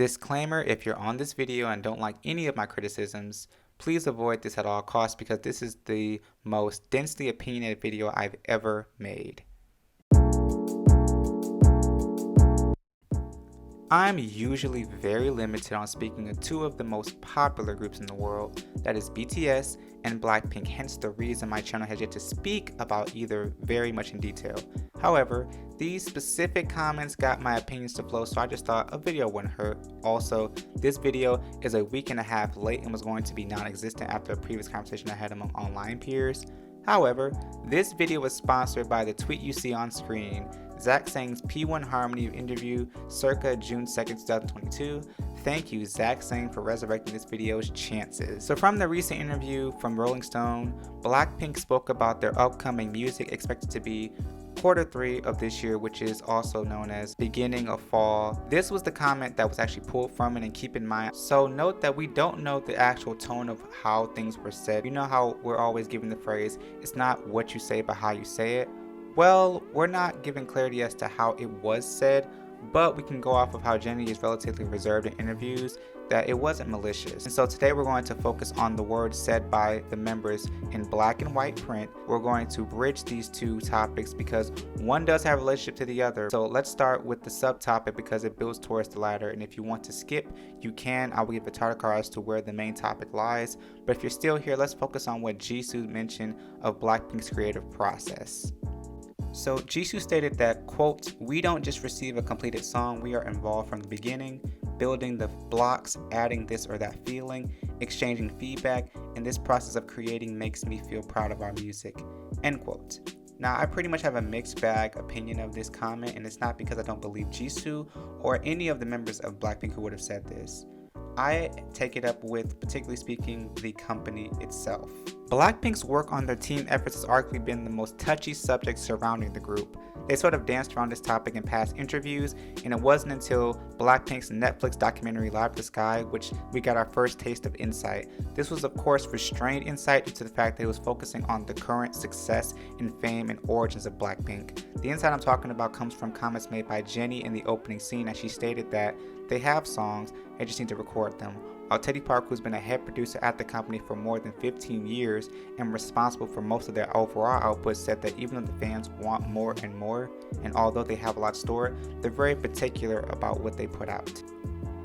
Disclaimer: if you're on this video and don't like any of my criticisms, please avoid this at all costs because this is the most densely opinionated video I've ever made. I'm usually very limited on speaking of two of the most popular groups in the world, that is BTS and Blackpink, hence the reason my channel has yet to speak about either very much in detail. However, these specific comments got my opinions to flow, so I just thought a video wouldn't hurt. Also, this video is a week and a half late and was going to be non-existent after a previous conversation I had among online peers. However, this video was sponsored by the tweet you see on screen, Zach Sang's P1 Harmony interview circa June 2nd, 2022. Thank you, Zach Sang, for resurrecting this video's chances. So from the recent interview from Rolling Stone, Blackpink spoke about their upcoming music expected to be Q3 of this year, which is also known as beginning of fall. This was the comment that was actually pulled from it, and keep in mind, so note that we don't know the actual tone of how things were said. You know how we're always given the phrase, it's not what you say but how you say it? Well, we're not given clarity as to how it was said, but we can go off of how Jennie is relatively reserved in interviews, that it wasn't malicious. And so today we're going to focus on the words said by the members in black and white print. We're going to bridge these two topics because one does have a relationship to the other. So let's start with the subtopic because it builds towards the latter, and if you want to skip, you can. I will give a title card as to where the main topic lies. But if you're still here, let's focus on what Jisoo mentioned of Blackpink's creative process. So Jisoo stated that, quote, "We don't just receive a completed song, we are involved from the beginning, building the blocks, adding this or that feeling, exchanging feedback, and this process of creating makes me feel proud of our music," end quote. Now, I pretty much have a mixed bag opinion of this comment, and it's not because I don't believe Jisoo or any of the members of Blackpink who would have said this. I take it up with, particularly speaking, the company itself. Blackpink's work on their team efforts has arguably been the most touchy subject surrounding the group. They sort of danced around this topic in past interviews, and it wasn't until Blackpink's Netflix documentary Live to the Sky which we got our first taste of insight. This was of course restrained insight due to the fact that it was focusing on the current success and fame and origins of Blackpink. The insight I'm talking about comes from comments made by Jennie in the opening scene, as she stated that they have songs, they just need to record them. While Teddy Park, who's been a head producer at the company for more than 15 years and responsible for most of their overall output, said that even though the fans want more and more, and although they have a lot stored, they're very particular about what they put out.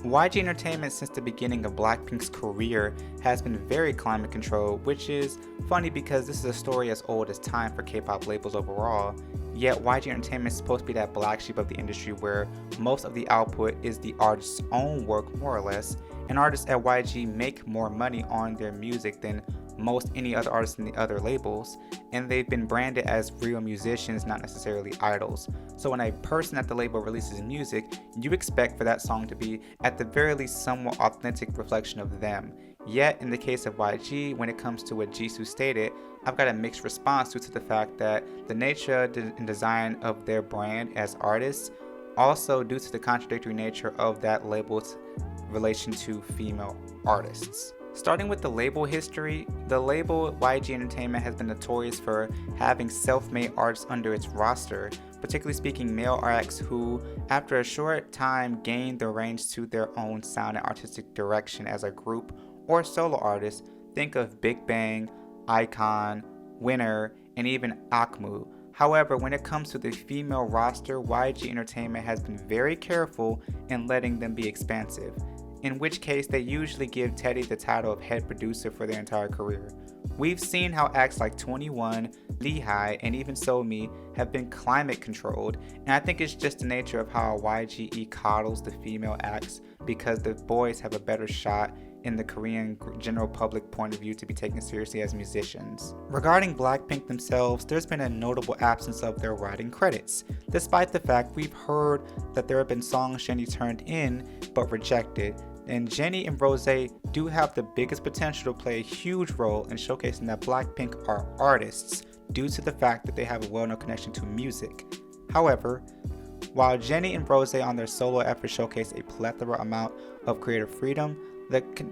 YG Entertainment since the beginning of Blackpink's career has been very climate controlled, which is funny because this is a story as old as time for K-pop labels overall. Yet YG Entertainment is supposed to be that black sheep of the industry where most of the output is the artist's own work more or less, and artists at YG make more money on their music than most any other artists in the other labels, and they've been branded as real musicians, not necessarily idols. So when a person at the label releases music, you expect for that song to be at the very least somewhat authentic reflection of them. Yet in the case of YG, when it comes to what Jisoo stated, I've got a mixed response due to the fact that the nature and design of their brand as artists, also due to the contradictory nature of that label's relation to female artists. Starting with the label history, the label YG Entertainment has been notorious for having self-made artists under its roster, particularly speaking male acts who, after a short time, gained the reins to their own sound and artistic direction as a group or solo artists. Think of Big Bang, iKON, Winner, and even Akmu. However, when it comes to the female roster, YG Entertainment has been very careful in letting them be expansive, in which case they usually give Teddy the title of head producer for their entire career. We've seen how acts like 21, Lehigh, and even SoMe have been climate controlled, and I think it's just the nature of how YGE coddles the female acts because the boys have a better shot in the Korean general public point of view to be taken seriously as musicians. Regarding Blackpink themselves, there's been a notable absence of their writing credits, despite the fact we've heard that there have been songs Jennie turned in but rejected. And Jennie and Rose do have the biggest potential to play a huge role in showcasing that Blackpink are artists due to the fact that they have a well-known connection to music. However, while Jennie and Rose on their solo efforts showcase a plethora amount of creative freedom,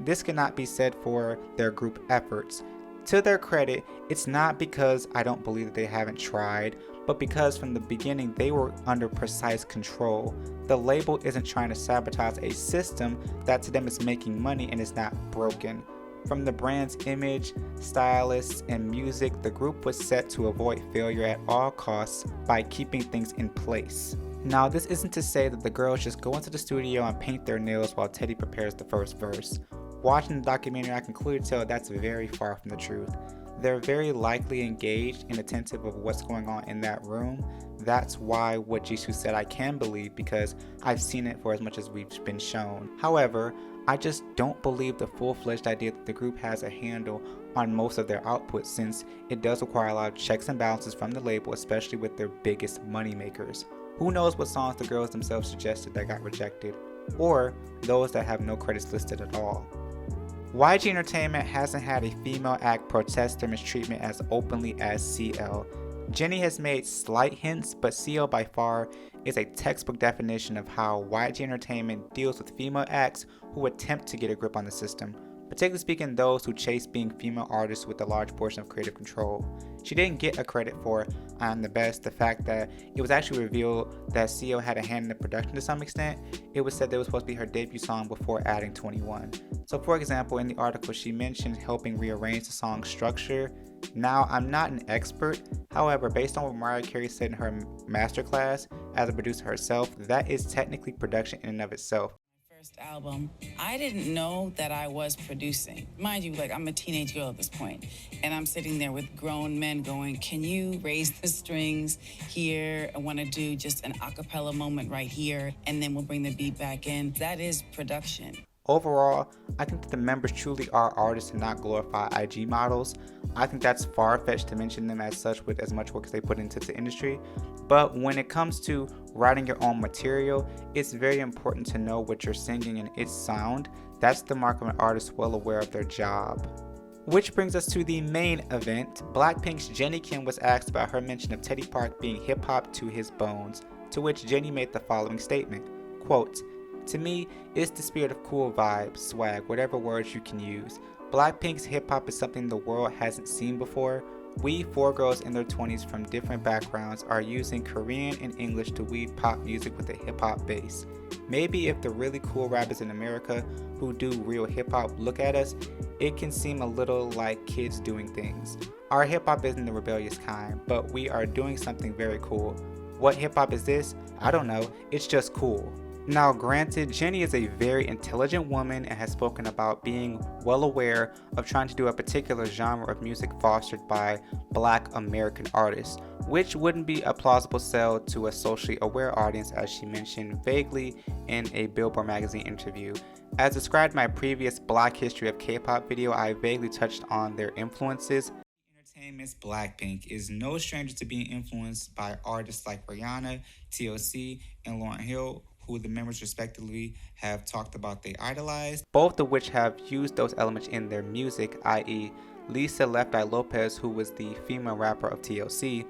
this cannot be said for their group efforts. To their credit, it's not because I don't believe that they haven't tried, but because from the beginning they were under precise control. The label isn't trying to sabotage a system that to them is making money and is not broken. From the brand's image, stylists, and music, the group was set to avoid failure at all costs by keeping things in place. Now, this isn't to say that the girls just go into the studio and paint their nails while Teddy prepares the first verse. Watching the documentary, I can clearly tell that's very far from the truth. They're very likely engaged and attentive of what's going on in that room. That's why what Jisoo said I can believe, because I've seen it for as much as we've been shown. However, I just don't believe the full-fledged idea that the group has a handle on most of their output, since it does require a lot of checks and balances from the label, especially with their biggest money makers. Who knows what songs the girls themselves suggested that got rejected, or those that have no credits listed at all. YG Entertainment hasn't had a female act protest their mistreatment as openly as CL. Jennie has made slight hints, but CL by far is a textbook definition of how YG Entertainment deals with female acts who attempt to get a grip on the system, particularly speaking those who chase being female artists with a large portion of creative control. She didn't get a credit for "I'm the Best," the fact that it was actually revealed that CL had a hand in the production to some extent. It was said that it was supposed to be her debut song before adding 21. So for example, in the article she mentioned helping rearrange the song's structure. Now, I'm not an expert, however, based on what Mariah Carey said in her masterclass as a producer herself, that is technically production in and of itself. First album, I didn't know that I was producing. Mind you, like, I'm a teenage girl at this point, and I'm sitting there with grown men going, can you raise the strings here? I want to do just an a cappella moment right here, and then we'll bring the beat back in. That is production. Overall, I think that the members truly are artists and not glorified IG models. I think that's far-fetched to mention them as such with as much work as they put into the industry. But when it comes to writing your own material, it's very important to know what you're singing and its sound. That's the mark of an artist well aware of their job. Which brings us to the main event. Blackpink's Jennie Kim was asked about her mention of Teddy Park being hip-hop to his bones, to which Jennie made the following statement, quote, "To me, it's the spirit of cool vibes, swag, whatever words you can use. Blackpink's hip-hop is something the world hasn't seen before. We, 4 girls in their 20s from different backgrounds, are using Korean and English to weave pop music with a hip-hop base. Maybe if the really cool rappers in America who do real hip-hop look at us, it can seem a little like kids doing things. Our hip-hop isn't the rebellious kind, but we are doing something very cool. What hip-hop is this? I don't know, it's just cool." Now granted, Jennie is a very intelligent woman and has spoken about being well aware of trying to do a particular genre of music fostered by Black American artists, which wouldn't be a plausible sell to a socially aware audience, as she mentioned vaguely in a Billboard magazine interview. As described in my previous Black History of K-pop video, I vaguely touched on their influences. Entertainment's Blackpink is no stranger to being influenced by artists like Rihanna, TLC, and Lauryn Hill, who the members respectively have talked about they idolized, both of which have used those elements in their music, i.e. Lisa Left Eye Lopez, who was the female rapper of TLC.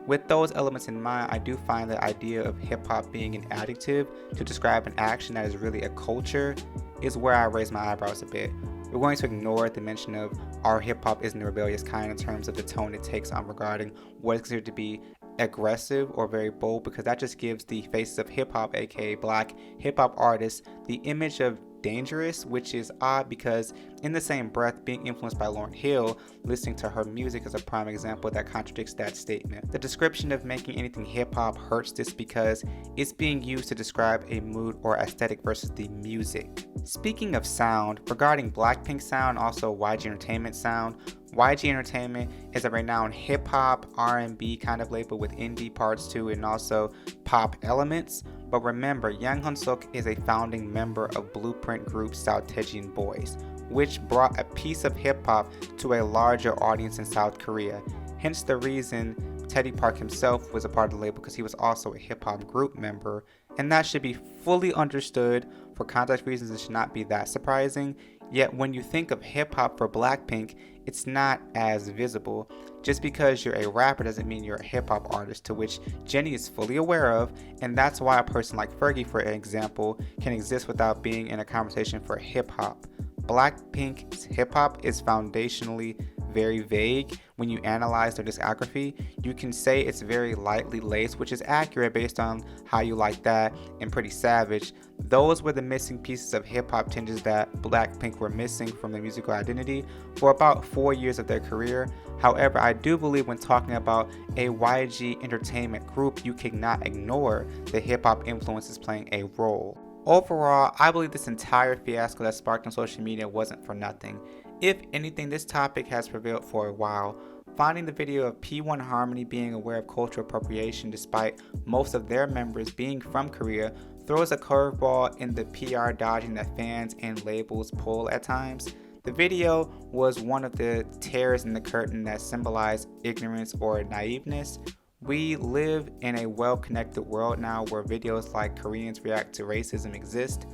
With those elements in mind, I do find the idea of hip-hop being an adjective to describe an action that is really a culture is where I raise my eyebrows a bit. We're going to ignore the mention of our hip-hop isn't the rebellious kind in terms of the tone it takes on regarding what is considered to be aggressive or very bold, because that just gives the faces of hip-hop, aka Black hip-hop artists, the image of dangerous, which is odd because in the same breath, being influenced by Lauryn Hill, listening to her music is a prime example that contradicts that statement. The description of making anything hip-hop hurts this because it's being used to describe a mood or aesthetic versus the music. Speaking of sound, regarding Blackpink sound, also YG Entertainment sound, YG Entertainment is a renowned hip-hop, R&B kind of label with indie parts too and also pop elements. But remember, Young Hoon-suk is a founding member of Blueprint group South-Taejeon Boys, which brought a piece of hip-hop to a larger audience in South Korea. Hence the reason Teddy Park himself was a part of the label, because he was also a hip-hop group member, and that should be fully understood. For context reasons, it should not be that surprising. Yet when you think of hip-hop for Blackpink, it's not as visible. Just because you're a rapper doesn't mean you're a hip-hop artist, to which Jennie is fully aware of, and that's why a person like Fergie, for example, can exist without being in a conversation for hip-hop. Blackpink's hip-hop is foundationally very vague. When you analyze their discography, you can say it's very lightly laced, which is accurate based on How You Like That and Pretty Savage. Those were the missing pieces of hip-hop tinges that Blackpink were missing from their musical identity for about 4 years of their career. However, I do believe when talking about a YG Entertainment group, you cannot ignore the hip-hop influences playing a role. Overall, I believe this entire fiasco that sparked on social media wasn't for nothing. If anything, this topic has prevailed for a while. Finding the video of P1 Harmony being aware of cultural appropriation despite most of their members being from Korea throws a curveball in the PR dodging that fans and labels pull at times. The video was one of the tears in the curtain that symbolized ignorance or naiveness. We live in a well-connected world now where videos like Koreans react to racism exist,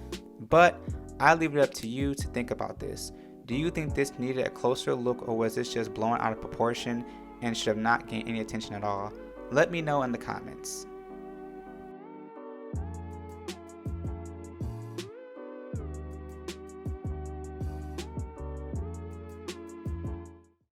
but I leave it up to you to think about this. Do you think this needed a closer look, or was this just blown out of proportion and should have not gained any attention at all? Let me know in the comments.